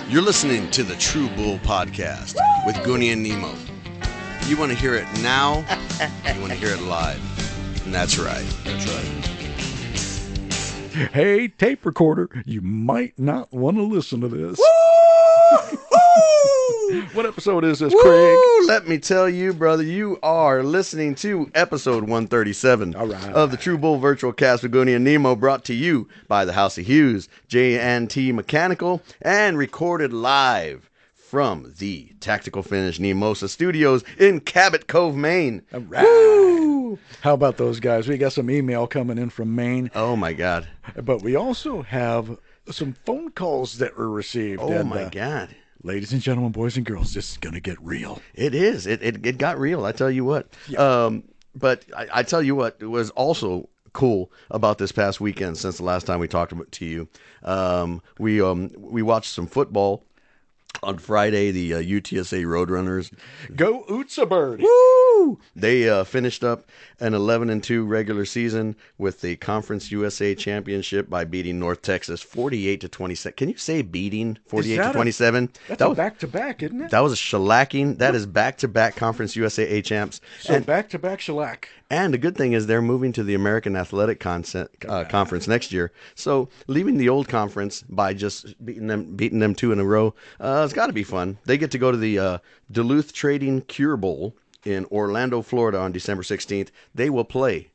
You're listening to the True Bull Podcast with Gooney and Nemo. You want to hear it now, you want to hear it live. And that's right. That's right. Hey, tape recorder, you might not want to listen to this. What episode is this, Craig? Let me tell you, brother, you are listening to episode 137 of the True Bull Virtual Cast with Gooney and Nemo, brought to you by the House of Hughes, J&T Mechanical, and recorded live from the Tactical Finish Nemosa Studios in Cabot Cove, Maine. All right. Woo! How about those guys? We got some email coming in from Maine. Oh, my God. But we also have some phone calls that were received. Oh, my God. Ladies and gentlemen, boys and girls, this is going to get real. It is. It got real, I tell you what. Yeah. But I tell you what was also cool about this past weekend since the last time we talked to you. We watched some football. On Friday, the UTSA Roadrunners. Go Utsa Bird! Woo! They finished up an 11-2 regular season with the Conference USA Championship by beating North Texas 48-27. Can you say beating 48-27? That's a back-to-back, isn't it? That was a shellacking. That is back-to-back Conference USA A champs. So back-to-back shellac. And the good thing is they're moving to the American Athletic Conference next year. So leaving the old conference by just beating them two in a row, it's got to be fun. They get to go to the Duluth Trading Cure Bowl in Orlando, Florida on December 16th. They will play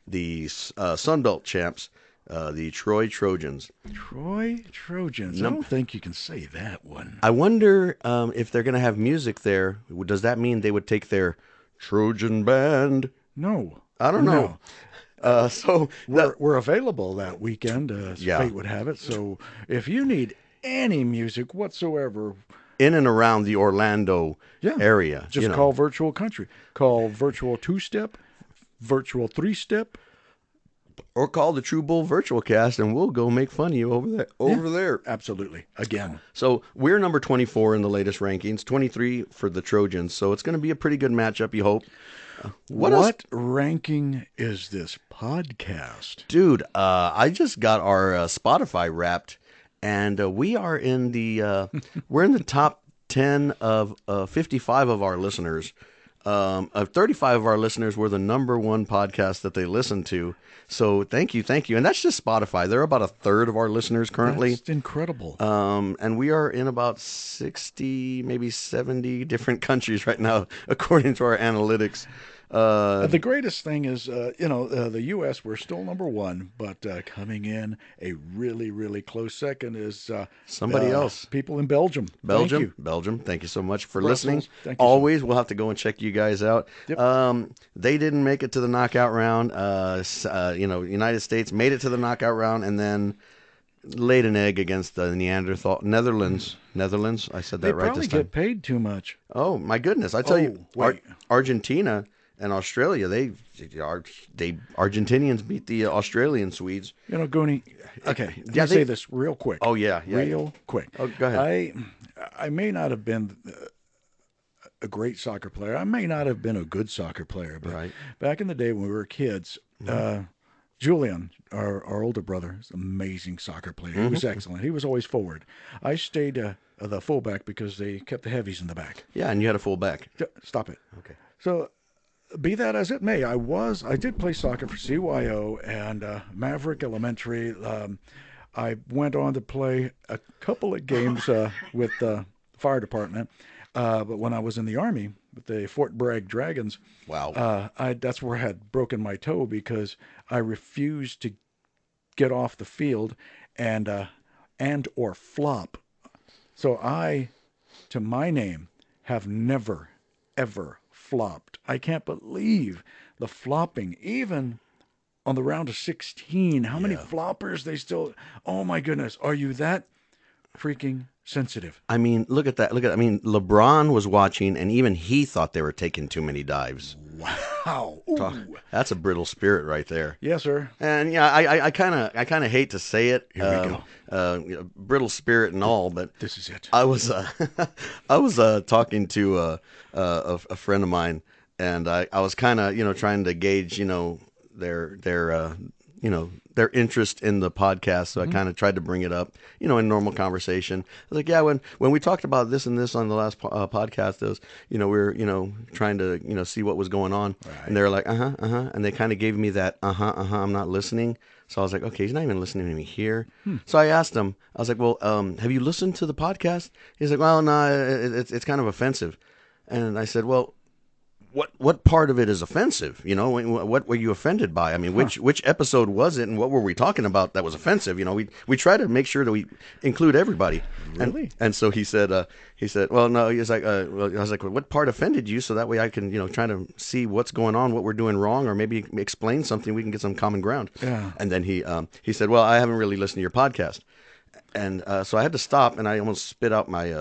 the Sunbelt champs, the Troy Trojans. Troy Trojans. I don't think you can say that one. I wonder if they're going to have music there. Does that mean they would take their Trojan band? No. I don't know. So we're available that weekend, as fate would have it. So if you need any music whatsoever in and around the Orlando area, just call Virtual Country. Call Virtual Two-Step, Virtual Three-Step, or call the True Bull Virtual Cast, and we'll go make fun of you over there. Absolutely. Again. So we're number 24 in the latest rankings, 23 for the Trojans. So it's going to be a pretty good matchup, you hope. What ranking is this podcast? Dude, I just got our Spotify Wrapped, and we are in the we're in the top 10 of 55 of our listeners. Of 35 of our listeners, we're the number one podcast that they listen to. So thank you, and that's just Spotify. They're about a third of our listeners currently. That's incredible. And we are in about 60, maybe 70 different countries right now, according to our analytics. The greatest thing is, the U.S., we're still number one, but coming in a really, really close second is somebody else. People in Belgium. Belgium. Thank you so much for listening. Thank you Always, we'll have to go and check you guys out. Yep. They didn't make it to the knockout round. United States made it to the knockout round and then laid an egg against the Netherlands. I said that right this time. They probably get paid too much. Oh my goodness! I tell you, Argentina and Australia, Argentinians beat the Australian Swedes. Gooney. Okay, can I say this real quick? Oh yeah, real quick. Oh, go ahead. I may not have been a great soccer player. I may not have been a good soccer player, but back in the day when we were kids, Julian, our older brother, is an amazing soccer player. He was excellent. He was always forward. I stayed the fullback because they kept the heavies in the back. Yeah, and you had a fullback. Stop it. Okay. So, be that as it may, I did play soccer for CYO and Maverick Elementary. I went on to play a couple of games with the fire department, but when I was in the Army with the Fort Bragg Dragons, that's where I had broken my toe because I refused to get off the field and or flop. So I, to my name, have never, ever flopped. I can't believe the flopping, even on the round of 16. How many floppers they still... Oh, my goodness. Are you that freaking sensitive? I mean, look at that. I mean, LeBron was watching, and even he thought they were taking too many dives. Wow. That's a brittle spirit right there. Yes, sir. And yeah, I kind of hate to say it. Here we go. Brittle spirit and all, but this is it. I was talking to a friend of mine, and I was kind of trying to gauge their their interest in the podcast. So I kind of tried to bring it up, in normal conversation. I was like, yeah, when we talked about this and this on the last podcast, it was, we were, trying to, see what was going on. Right. And they were like, and they kind of gave me that, I'm not listening. So I was like, okay, he's not even listening to me here. So I asked him, I was like, well, have you listened to the podcast? He's like, well, no, it's kind of offensive. And I said, well, what part of it is offensive? What were you offended by? I mean, which episode was it, and what were we talking about that was offensive? We try to make sure that we include everybody. Really? And so he said, well, no. He's like, I was like, well, what part offended you? So that way I can, try to see what's going on, what we're doing wrong, or maybe explain something. We can get some common ground. Yeah. And then he said, well, I haven't really listened to your podcast, and so I had to stop, and I almost spit out my.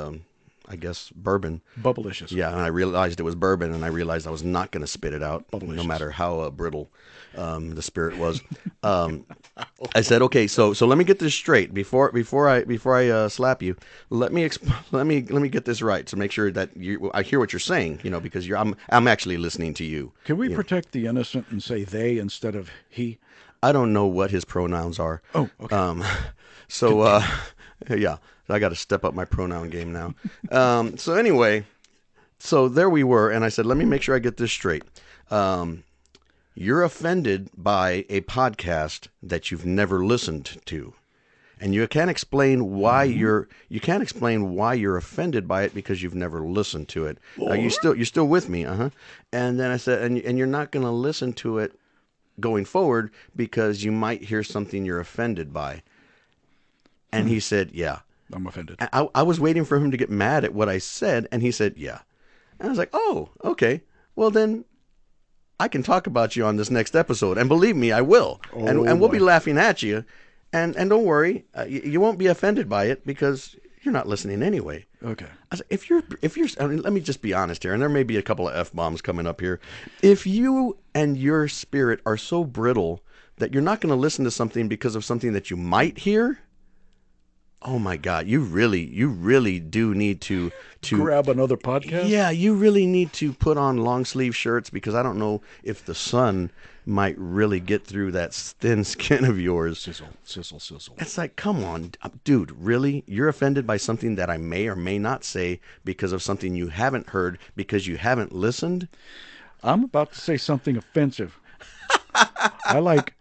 I guess bourbon. Bubblicious. Yeah, and I realized it was bourbon, and I realized I was not going to spit it out, Bubblicious. no matter how brittle the spirit was. I said, okay, so let me get this straight before I slap you. Let me get this right to make sure that I hear what you're saying, because I'm actually listening to you. Can we protect the innocent and say they instead of he? I don't know what his pronouns are. Oh, okay. Yeah, I got to step up my pronoun game now. So anyway, so there we were, and I said, let me make sure I get this straight. You're offended by a podcast that you've never listened to, and you can't explain why you're offended by it because you've never listened to it. You're still with me, And then I said, and you're not going to listen to it going forward because you might hear something you're offended by. And he said, yeah. I'm offended. I was waiting for him to get mad at what I said, and he said, yeah. And I was like, oh, okay. Well, then I can talk about you on this next episode. And believe me, I will. And we'll be laughing at you. And don't worry, you won't be offended by it because you're not listening anyway. Okay. I said, if you're, I mean, let me just be honest here, and there may be a couple of F-bombs coming up here. If you and your spirit are so brittle that you're not going to listen to something because of something that you might hear, oh my God, you really do need to grab another podcast? Yeah, you really need to put on long sleeve shirts because I don't know if the sun might really get through that thin skin of yours. Sizzle. It's like, come on, dude, really? You're offended by something that I may or may not say because of something you haven't heard because you haven't listened? I'm about to say something offensive. I like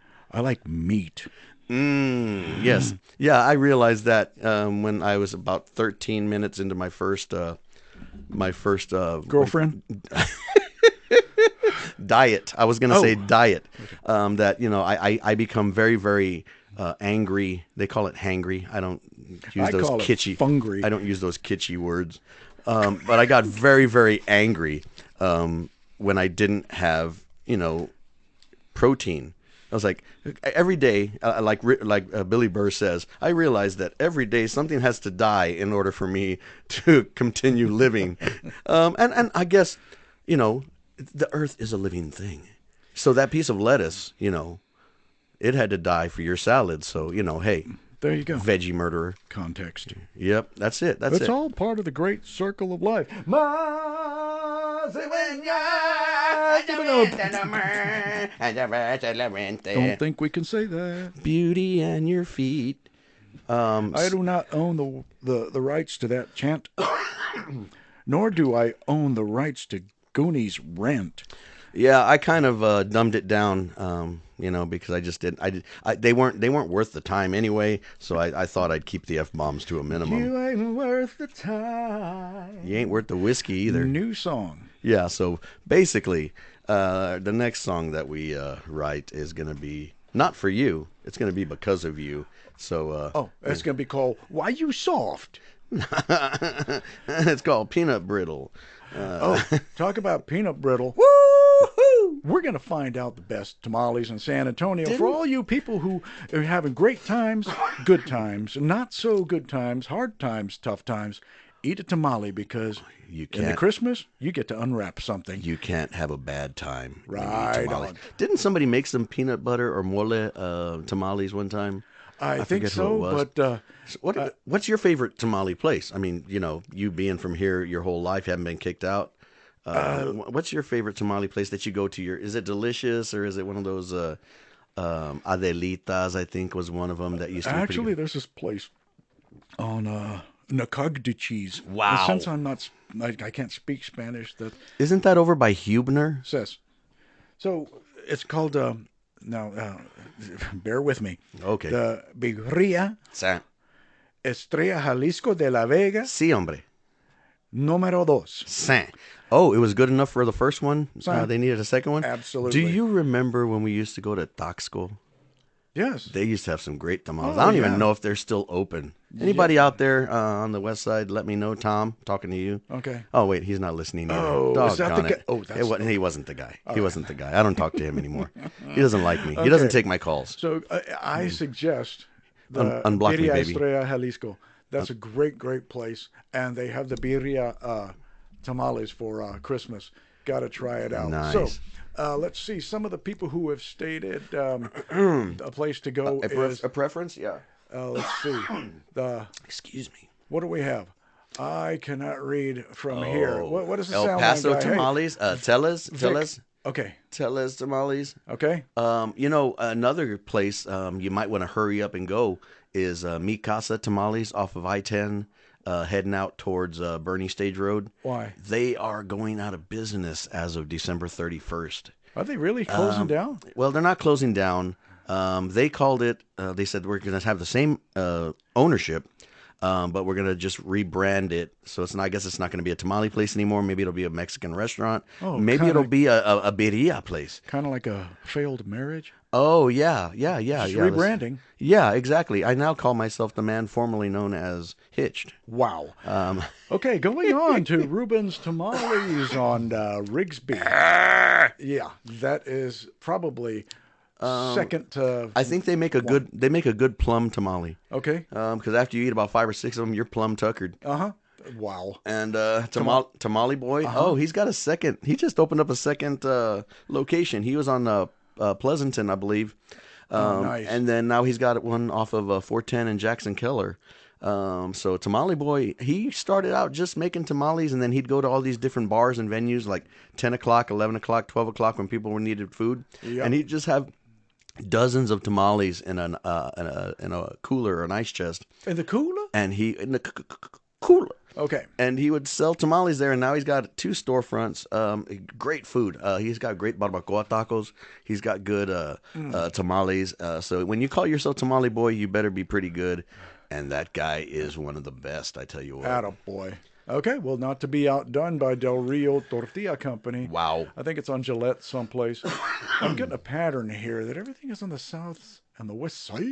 meat. Yes. Yeah, I realized that when I was about 13 minutes into my first Girlfriend? diet. I was going to say diet. That, I become very, very angry. They call it hangry. I don't use those kitschy. Fungry. I don't use those kitschy words. But I got very, very angry when I didn't have, protein. I was like, every day, like Billy Burr says, I realize that every day something has to die in order for me to continue living. And I guess, the earth is a living thing. So that piece of lettuce, it had to die for your salad. So, hey. There you go. Veggie murderer. Context. Yep, that's it. That's it. It's all part of the great circle of life. Don't think we can say that. Beauty and your feet. I do not own the rights to that chant, nor do I own the rights to Gooney's rant. Yeah, I kind of dumbed it down, because I just didn't. They weren't worth the time anyway. So I thought I'd keep the F-bombs to a minimum. You ain't worth the time. You ain't worth the whiskey either. New song. Yeah. So basically, the next song that we write is gonna be not for you. It's gonna be because of you. So. It's gonna be called "Why You Soft." It's called Peanut Brittle. Talk about peanut brittle. Woo-hoo! We're going to find out the best tamales in San Antonio for all you people who are having great times, good times, not so good times, hard times, tough times. Eat a tamale because in the Christmas, you get to unwrap something. You can't have a bad time. Right on. Didn't somebody make some peanut butter or mole tamales one time? I think so, but what's your favorite tamale place? I mean, you being from here your whole life, haven't been kicked out. What's your favorite tamale place that you go to? Is it Delicious or is it one of those Adelitas, I think, was one of them that used to be pretty Actually, good. there's this place on Nacogdoches cheese. And Wow. since I'm not, I can't speak Spanish, that Isn't that over by Hubner? says. So it's called, now, bear with me, Okay. the Birria Sa- Estrella Jalisco de la Vega Sí, hombre. número dos. Sa- Oh, it was good enough for the first one. Sa- They needed a second one. Do Absolutely. you remember when we used to go to Taxco? Yes. They used to have some great tamales. I Oh, don't even yeah. know if they're still open. Anybody out there on the west side, let me know. Tom, talking to you. Okay. Oh, wait, he's not listening either. Oh, is that the Doggone guy? it. Oh, that's He wasn't the guy. He wasn't the guy. I don't talk to him anymore. He doesn't like me. He doesn't Okay. take my calls. So I suggest the Unblock me, Birria baby. Estrella Jalisco. That's a great, great place, and they have the birria tamales for Christmas. Got to try it out. Nice. So let's see. Some of the people who have stated a place to go is. A preference? Yeah. Let's see. The Excuse me. what do we have? I cannot read from here. What does it El sound Paso like? tamales. Tellez. Okay. Tellez tamales. Okay. Another place you might want to hurry up and go is Mi Casa Tamales off of I-10, heading out towards Bernie Stage Road. Why? They are going out of business as of December 31st. Are they really closing down? Well, they're not closing down. They called it, they said we're going to have the same ownership, but we're going to just rebrand it. So I guess it's not going to be a tamale place anymore. Maybe it'll be a Mexican restaurant. Oh, Maybe kinda- it'll be a birria place. Kind of like a failed marriage. Oh, yeah. Just Yeah. rebranding. Yeah, exactly. I now call myself the man formerly known as Hitched. Wow. Okay, going on to Ruben's Tamales on Rigsby. Yeah, that is probably second to. I think they make a good plum tamale. Okay. Because after you eat about 5 or 6 of them, you're plum tuckered. Wow. And Tamale Boy, oh, he's got a second. He just opened up a second location. He was on Pleasanton, I believe. Nice. And then now he's got one off of 410 and Jackson Keller. So Tamale Boy, he started out just making tamales, and then he'd go to all these different bars and venues like 10 o'clock, 11 o'clock, 12 o'clock when people were needed food. Yep. And he'd just have dozens of tamales in a cooler or an ice chest. In the cooler? And in the cooler. Okay. And he would sell tamales there, and now he's got 2 storefronts. Great food. He's got great barbacoa tacos. He's got good tamales. So when you call yourself Tamale Boy, you better be pretty good. And that guy is one of the best, I tell you what. Attaboy. Okay, well, not to be outdone by Del Rio Tortilla Company. Wow. I think it's on Gillette someplace. I'm getting a pattern here that everything is on the south and the west side.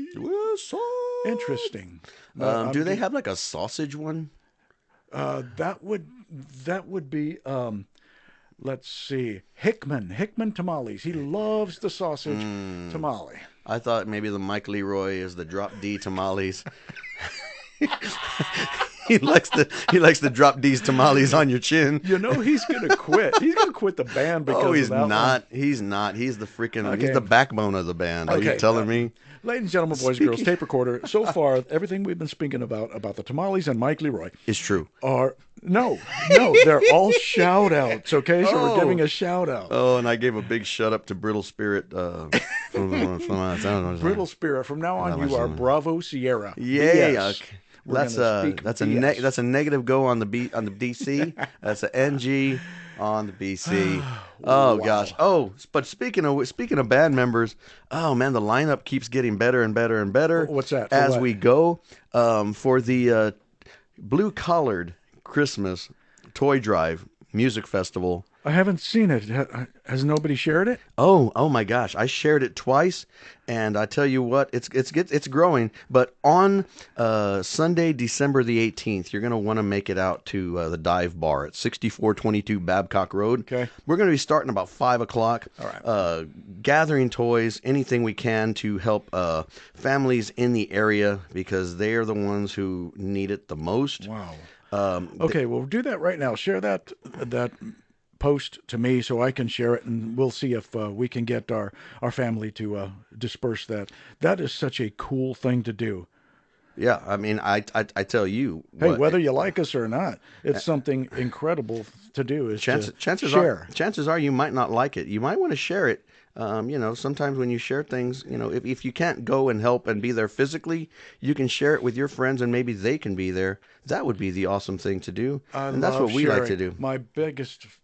Interesting. Do they have like a sausage one? That would be let's see, Hickman tamales. He loves the sausage tamale. I thought maybe the Mike Leroy is the drop D tamales. He likes the drop D's tamales on your chin. You know he's gonna quit. He's gonna quit the band because Oh, he's of that not. one. He's not. He's the freaking. Okay. He's the backbone of the band. Are Okay, you telling me? Ladies and gentlemen, boys and girls, tape recorder. So far, everything we've been speaking about the tamales and Mike Leroy It's true. are no, they're all shout outs. Okay, so we're giving a shout out. Oh, and I gave a big shut up to Brittle Spirit. Brittle Spirit. From now on, you are Bravo Sierra. Yay! BS. Okay. We're gonna speak That's BS. that's a negative go on the DC. That's an NG on the BC. Oh Wow. gosh. Oh, but speaking of band members, oh man, the lineup keeps getting better and better and better. What's that? For As what? we go for the Blue Collared Christmas Toy Drive Music Festival. I haven't seen it. Has nobody shared it? Oh my gosh! I shared it twice, and I tell you what, it's growing. But on Sunday, December the 18th, you're gonna want to make it out to the Dive Bar at 6422 Babcock Road. Okay. We're gonna be starting about 5 o'clock. All right. Gathering toys, anything we can to help families in the area because they are the ones who need it the most. Wow. Okay, we'll do that right now. Share that post to me so I can share it, and we'll see if we can get our family to disperse that. That is such a cool thing to do. Yeah, I mean, I tell you Hey, what. whether you like us or not, it's something incredible to do is to share. Chances are you might not like it. You might want to share it. Sometimes when you share things, if you can't go and help and be there physically, you can share it with your friends and maybe they can be there. That would be the awesome thing to do. I And that's love what we like to sharing. do.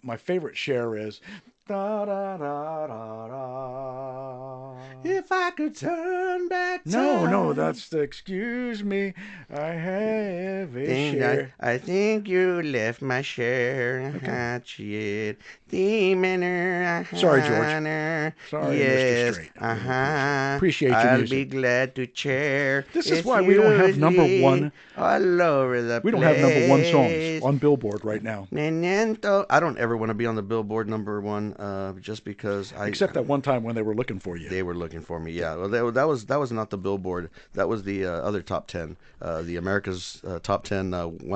My favorite share is da da da da da. If I could turn back No, no, time. that's the excuse me. I have a Think I, share. I think you left my share Okay. hatchet. The manner, Sorry, George. honor. Sorry, Mr. Yes, Straight. I really appreciate it. Appreciate your I'll be music. glad to share This is with why we don't you have number sweet one. all over the We don't have number one songs place. on Billboard right now, I don't ever want to be on the Billboard #1, just because except that one time when they were looking for you. they were looking for me. Yeah, well, that was not the Billboard. That was the other top 10, the America's top 10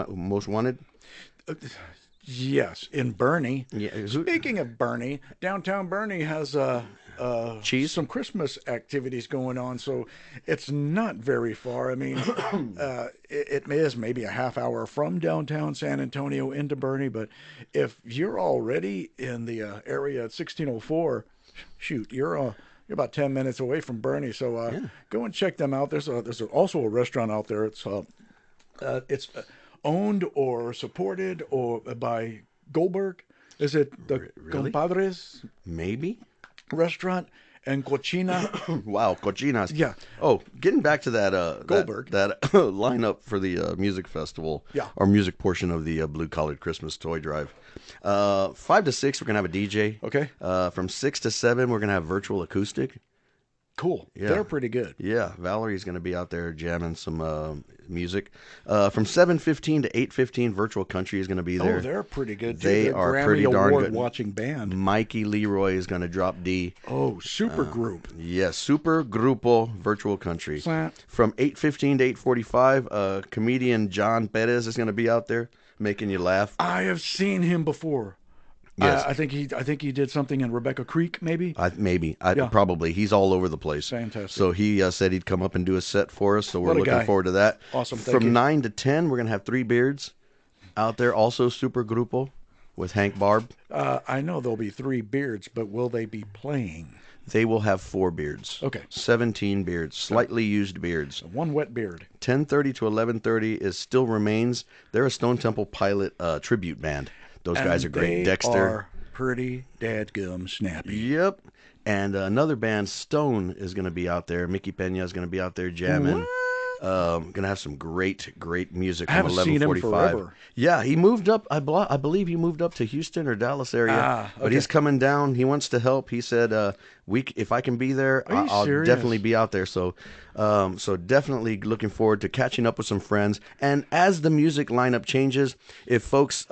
most wanted. Yes, in Bernie. Yeah, Speaking of Bernie, downtown Bernie has cheese. some Christmas activities going on, so it's not very far. I mean, it is maybe a half hour from downtown San Antonio into Bernie, but if you're already in the area at 1604, shoot, you're about 10 minutes away from Bernie. So Yeah, go and check them out. There's also a restaurant out there. It's owned or supported or by Goldberg. Is it the really? Compadres Maybe. restaurant and Cochina? Wow, cochinas. Yeah, Oh, getting back to that Goldberg. that lineup for the music festival, Yeah. or music portion of the blue collared Christmas toy drive. 5 to 6, we're gonna have a DJ. Okay. From 6 to 7, we're gonna have virtual acoustic. Cool. Yeah. They're pretty good. Yeah, Valerie's going to be out there jamming some music. From 7:15 to 8:15, Virtual Country is going to be there. Oh, they're pretty good too. They They're are Grammy pretty darn Award good. watching band. Mikey Leroy is going to drop D. Oh, super group. Yes, Super Grupo Virtual Country. Slant. From 8:15 to 8:45, comedian John Perez is going to be out there making you laugh. I have seen him before. Yes. I think he did something in Rebecca Creek, maybe. Yeah. Probably. He's all over the place. Fantastic. So he said he'd come up and do a set for us. So we're What a looking guy. forward to that. Awesome. Thank From you. 9 to 10, we're going to have Three Beards out there. Also Super Grupo with Hank Barb. I know there'll be 3 beards, but will they be playing? They will have 4 beards. Okay. 17 beards. Slightly used beards. One wet beard. 10:30 to 11:30 is Still Remains. They're a Stone Temple Pilot tribute band. Those guys are great. They Dexter. are pretty dadgum snappy. Yep. And another band, Stone, is going to be out there. Mickey Pena is going to be out there jamming. Going to have some great music I from haven't seen him 11:45. forever. Yeah, he moved up. I believe he moved up to Houston or Dallas area. But okay. he's coming down. He wants to help. He said, if I can be there, Are you I'll serious? definitely be out there." So, so definitely looking forward to catching up with some friends. And as the music lineup changes, if folks,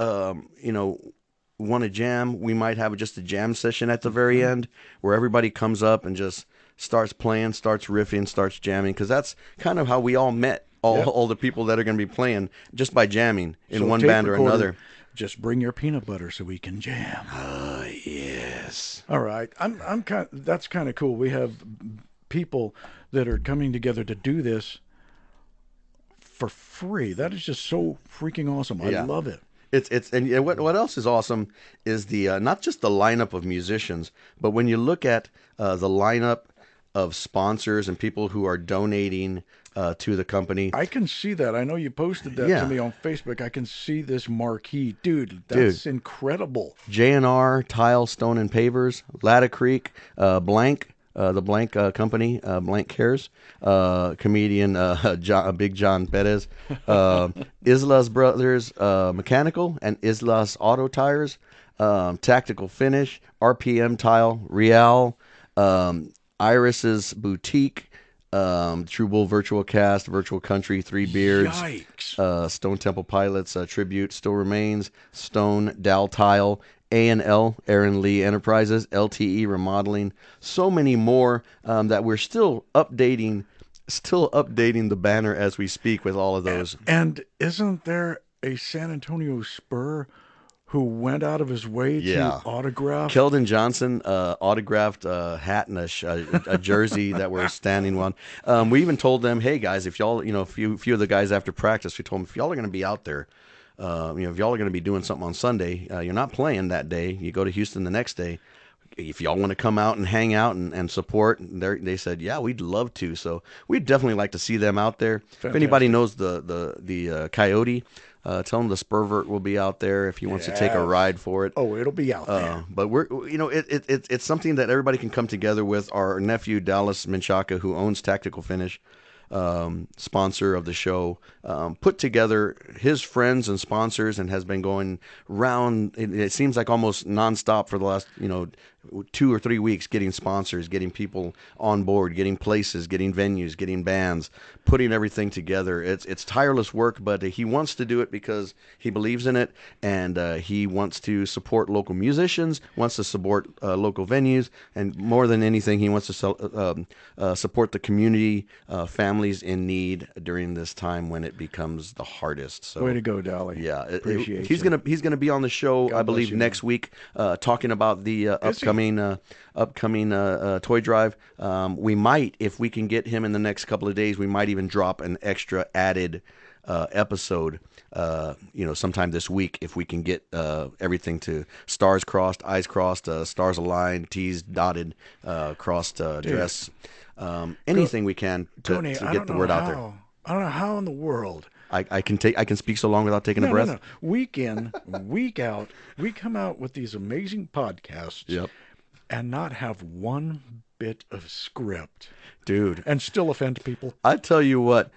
want to jam, we might have just a jam session at the very end where everybody comes up and just starts playing, starts riffing, starts jamming, because that's kind of how we all met all the people that are going to be playing, just by jamming in So one tape band or recorder, another. Just bring your peanut butter so we can jam. Yes. All right, that's kind of cool. We have people that are coming together to do this for free. That is just so freaking awesome. I Yeah. love it. And what else is awesome is the not just the lineup of musicians, but when you look at the lineup of sponsors and people who are donating to the company. I can see that. I know you posted that Yeah. to me on Facebook. I can see this marquee. Dude, that's incredible. J&R Tile, Stone and Pavers, Latta Creek, Blank, the Blank Company, Blank Cares, comedian Big John Perez, Islas Brothers Mechanical and Islas Auto Tires, Tactical Finish, RPM Tile, Real, Iris's Boutique, True Bull Virtual Cast, Virtual Country, Three Beards, Yikes. Stone Temple Pilots, Tribute, Still Remains, Stone, Dal Tile, A&L, Aaron Lee Enterprises, LTE Remodeling, so many more that we're still updating the banner as we speak with all of those. And isn't there a San Antonio Spur who went out of his way to Yeah. autograph. Keldon Johnson autographed a hat and a jersey that we're standing on. We even told them, hey guys, if y'all, a few of the guys after practice, we told them if y'all are going to be out there, if y'all are going to be doing something on Sunday, you're not playing that day. You go to Houston the next day. If y'all want to come out and hang out and support, they said, yeah, we'd love to. So we'd definitely like to see them out there. Fantastic. If anybody knows the Coyote, tell him the Spurvert will be out there if he wants to take a ride for it. Oh, it'll be out there. But it's something that everybody can come together with. Our nephew Dallas Menchaca, who owns Tactical Finish, sponsor of the show, put together his friends and sponsors and has been going round. It seems like almost nonstop for the last 2 or 3 weeks, getting sponsors, getting people on board, getting places, getting venues, getting bands, putting everything together. It's tireless work, but he wants to do it because he believes in it, and he wants to support local musicians, wants to support local venues, and more than anything, he wants to support the community, families in need during this time when it becomes the hardest. So, way to go, Dolly. Yeah, Appreciate he's gonna be on the show, I believe, next week, talking about the upcoming toy drive. We might, if we can get him in the next couple of days, we might even drop an extra added episode, sometime this week, if we can get everything to stars crossed, I's crossed, stars aligned, T's dotted, crossed, dress, anything we can to get the word out there. I don't know how in the world. I can speak so long without taking a breath. No. Week in, week out, we come out with these amazing podcasts. Yep. And not have one bit of script, dude, and still offend people. I tell you what,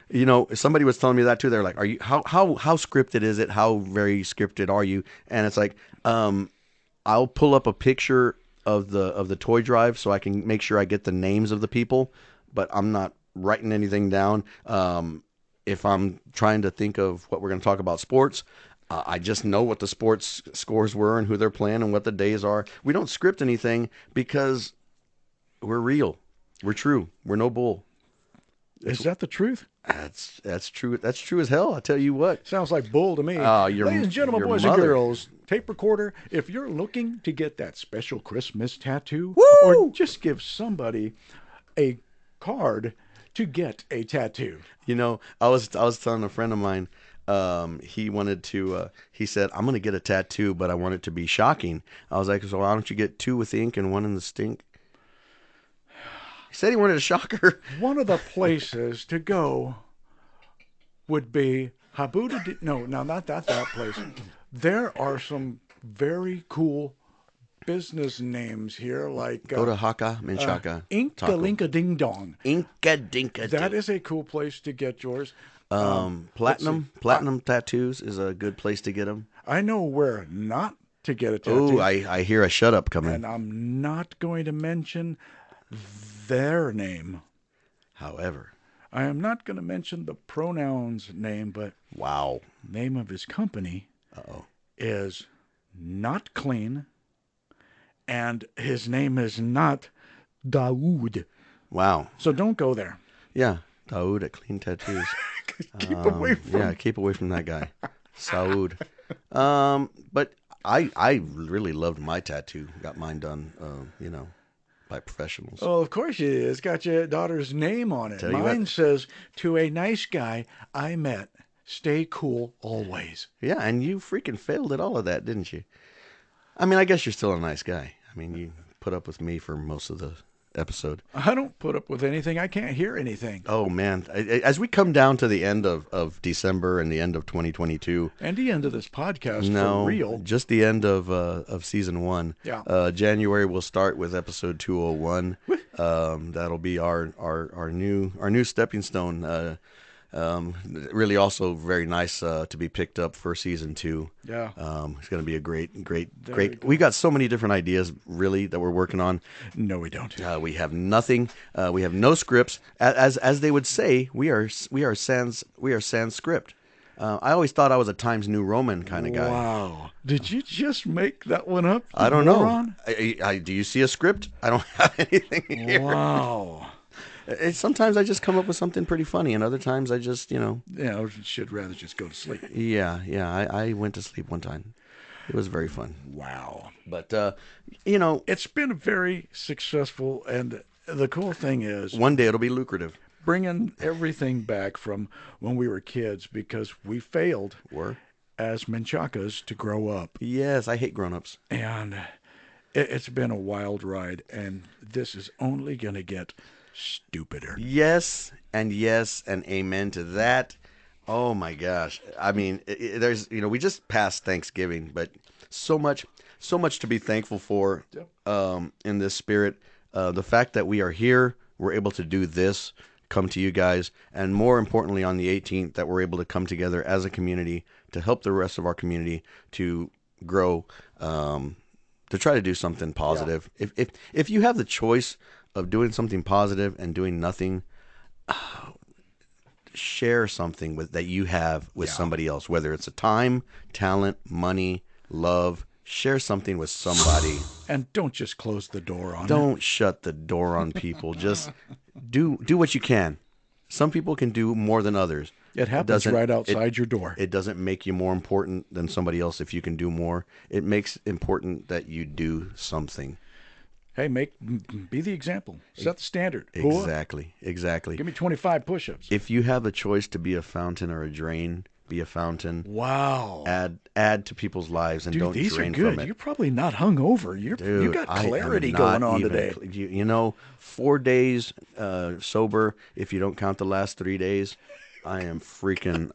somebody was telling me that too. They're like, "Are you how scripted is it? How very scripted are you?" And it's like, I'll pull up a picture of the toy drive so I can make sure I get the names of the people, but I'm not writing anything down. If I'm trying to think of what we're going to talk about sports, I just know what the sports scores were and who they're playing and what the days are. We don't script anything because we're real. We're true. We're no bull. Is that the truth? That's true. That's true as hell. I tell you what. Sounds like bull to me. Ladies and gentlemen, boys and girls, tape recorder, if you're looking to get that special Christmas tattoo, or just give somebody a card to get a tattoo. I was telling a friend of mine, he wanted to, he said, I'm going to get a tattoo, but I want it to be shocking. I was like, so why don't you get 2 with ink and 1 in the stink? He said he wanted a shocker. One of the places to go would be Habuda. No, not that place. There are some very cool business names here, like go to Haka Menchaca. Inka Linka Ding Dong. Inka Dinka. That is a cool place to get yours. Platinum tattoos is a good place to get them. I know where not to get a tattoo. Oh, I hear a shut up coming. And I'm not going to mention their name. However, I am not going to mention the pronoun's name, but name of his company is Not Clean, and his name is not Daoud. Wow. So don't go there. Yeah, Daoud at Clean Tattoos. Keep away from. Yeah, keep away from that guy, Saud. But I really loved my tattoo. Got mine done, by professionals. Oh, of course it is. It's got your daughter's name on it. Mine says, "To a nice guy I met, stay cool always." Yeah, and you freaking failed at all of that, didn't you? I mean, I guess you're still a nice guy. I mean, you put up with me for most of the episode. I don't put up with anything. I can't hear anything. Oh, man. As we come down to the end of December and the end of 2022. And the end of this podcast, for real. Just the end of season 1. Yeah. January we'll start with episode 201. That'll be our new stepping stone. Really also very nice to be picked up for season 2. Yeah. It's going to be a great. We got so many different ideas really that we're working on. No, we don't. We have nothing. We have no scripts. As they would say, we are sans script. I always thought I was a Times New Roman kind of guy. Wow. Did you just make that one up? I don't know. Do you see a script? I don't have anything here. Wow. Sometimes I just come up with something pretty funny, and other times I just, Yeah, I should rather just go to sleep. Yeah. I went to sleep one time. It was very fun. Wow. But you know, It's been very successful, and the cool thing is one day it'll be lucrative. bringing everything back from when we were kids because we failed Were as Menchacas to grow up. yes, I hate grown-ups. And it's been a wild ride, and this is only going to get stupider. Yes, and amen to that. Oh my gosh! I mean, there's we just passed Thanksgiving, but so much, so much to be thankful for in this spirit. The fact that we are here, we're able to do this, come to you guys, and more importantly, on the 18th, that we're able to come together as a community to help the rest of our community to grow, to try to do something positive. If you have the choice of doing something positive and doing nothing, share something with that you have with somebody else, whether it's a time, talent, money, love. Share something with somebody. And don't just close the door on it. Don't shut the door on people. Just do what you can. Some people can do more than others. It happens right outside your door. It doesn't make you more important than somebody else if you can do more. It makes important that you do something. Hey, be the example. Set the standard. Exactly. Give me 25 push-ups. If you have the choice to be a fountain or a drain, be a fountain. Wow. Add to people's lives and Dude, don't these drain are good. from it. You're probably not hungover. You got clarity going on today. 4 days sober. If you don't count the last 3 days, I am freaking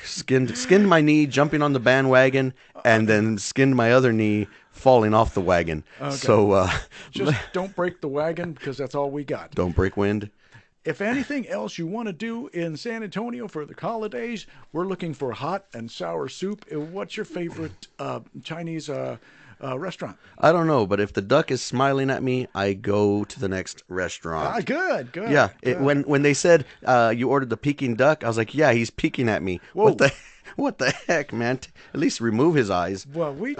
skinned my knee jumping on the bandwagon, and then skinned my other knee falling off the wagon. Okay. So just don't break the wagon because that's all we got. don't break wind. If anything else you want to do in San Antonio for the holidays, we're looking for hot and sour soup. What's your favorite Chinese restaurant? I don't know, but if the duck is smiling at me, I go to the next restaurant. Good. Yeah, good. when they said you ordered the Peking duck, I was like, yeah, he's peeking at me. Whoa. What the heck, man? At least remove his eyes. Well, we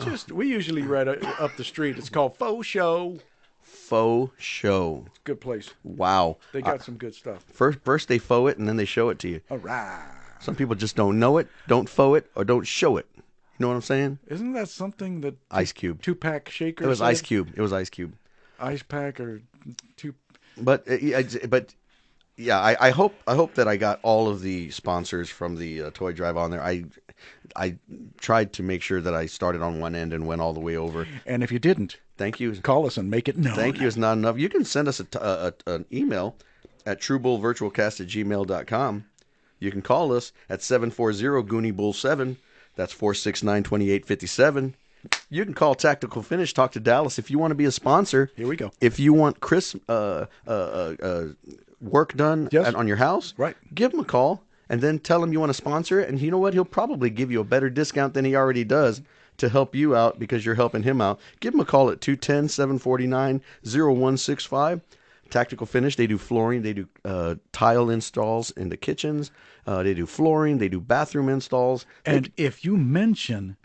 usually right up the street. It's called Faux Show. Faux show. Good place. Wow. They got some good stuff. First they faux it, and then they show it to you. All right. Some people just don't know it, don't faux it, or don't show it. You know what I'm saying? Isn't that something that Ice Cube. 2-pack shaker? It was said? Ice Cube. It was Ice Cube. Ice pack or two. But yeah, I hope that I got all of the sponsors from the toy drive on there. I tried to make sure that I started on one end and went all the way over. And if you didn't, Thank you. call us and make it known. Thank you is not enough. You can send us an email at truebullvirtualcast@gmail.com. You can call us at 740-GOONEYBULL7. That's 469-2857. You can call Tactical Finish, talk to Dallas if you want to be a sponsor. Here we go. If you want Chris work done Yes. on your house, Right. give him a call and then tell him you want to sponsor it. And you know what? He'll probably give you a better discount than he already does to help you out because you're helping him out. Give him a call at 210-749-0165. Tactical Finish, they do flooring, they do tile installs in the kitchens, they do flooring, they do bathroom installs. And if you mention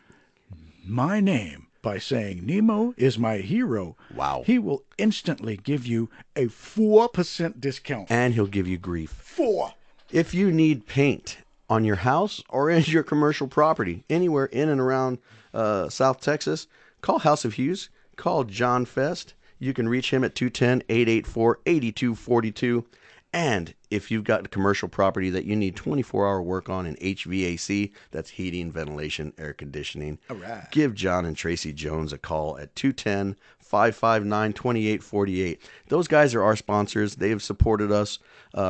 my name by saying Nemo is my hero, Wow. he will instantly give you a 4% discount. And he'll give you grief. 4. If you need paint on your house or in your commercial property, anywhere in and around South Texas, call House of Hughes, call John Fest. You can reach him at 210-884-8242. And if you've got a commercial property that you need 24-hour work on in HVAC, that's heating, ventilation, air conditioning, All right. give John and Tracy Jones a call at 210-559-2848. Those guys are our sponsors. They have supported us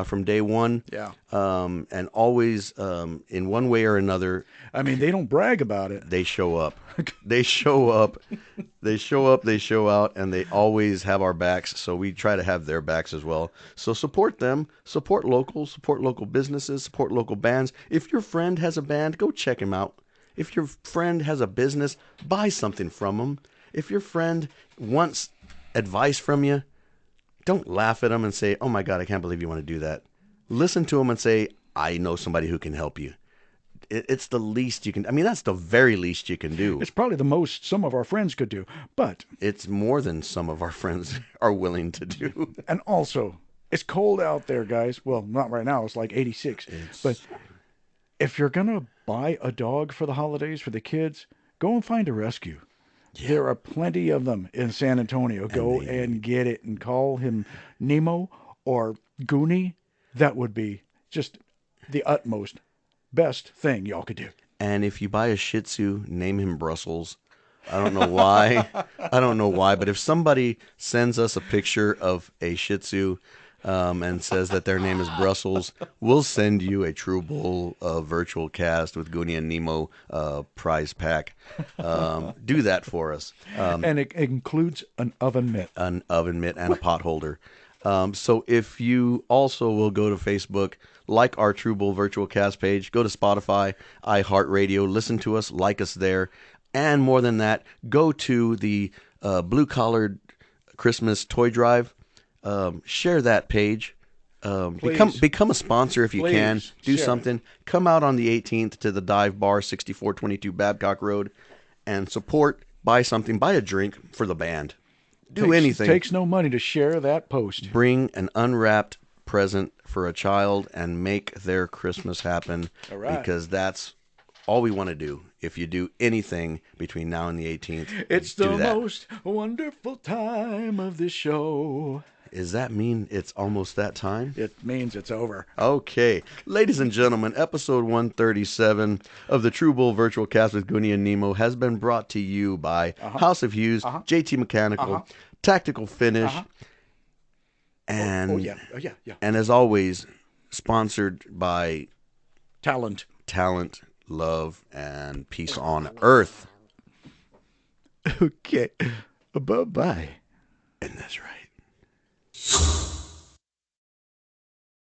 from day one. Yeah. And always, in one way or another, I mean, they don't brag about it. they show up. They show up. They show up, they show out, and they always have our backs, so we try to have their backs as well. So support them, support local businesses, support local bands. If your friend has a band, go check him out. If your friend has a business, buy something from them. If your friend wants advice from you, don't laugh at them and say, oh my God, I can't believe you want to do that. Listen to them and say, I know somebody who can help you. It's the least you can. I mean, that's the very least you can do. It's probably the most some of our friends could do. But, It's more than some of our friends are willing to do. and also, it's cold out there, guys. Well, not right now. It's like 86. But if you're gonna buy a dog for the holidays for the kids, go and find a rescue. There are plenty of them in San Antonio. And Go and get it and call him Nemo or Gooney. That would be just the utmost best thing y'all could do. and if you buy a Shih Tzu, name him Brussels. I don't know why. I don't know why, but if somebody sends us a picture of a Shih Tzu and says that their name is Brussels, we'll send you a True Bull virtual cast with Goonie and Nemo prize pack. Do that for us. And it includes an oven mitt. An oven mitt and a pot holder. So if you also will go to Facebook, like our True Bull virtual cast page, go to Spotify, iHeartRadio, listen to us, like us there. And more than that, go to the Blue Collared Christmas Toy Drive. Share that page. Become a sponsor if you can. Do share something. Come out on the 18th to the Dive Bar, 6422 Babcock Road, and support. Buy something. Buy a drink for the band. Do anything. Takes no money to share that post. Bring an unwrapped present for a child and make their Christmas happen. All right. Because that's all we want to do. If you do anything between now and the 18th, It's do the that. most wonderful time of the show. Does that mean it's almost that time? It means it's over. Okay. Ladies and gentlemen, episode 137 of the True Bull Virtual Cast with Goonie and Nemo has been brought to you by House of Hughes, JT Mechanical, Tactical Finish, and yeah. and as always, sponsored by Talent. Love, and Peace on Earth. Okay. Bye-bye. And that's right.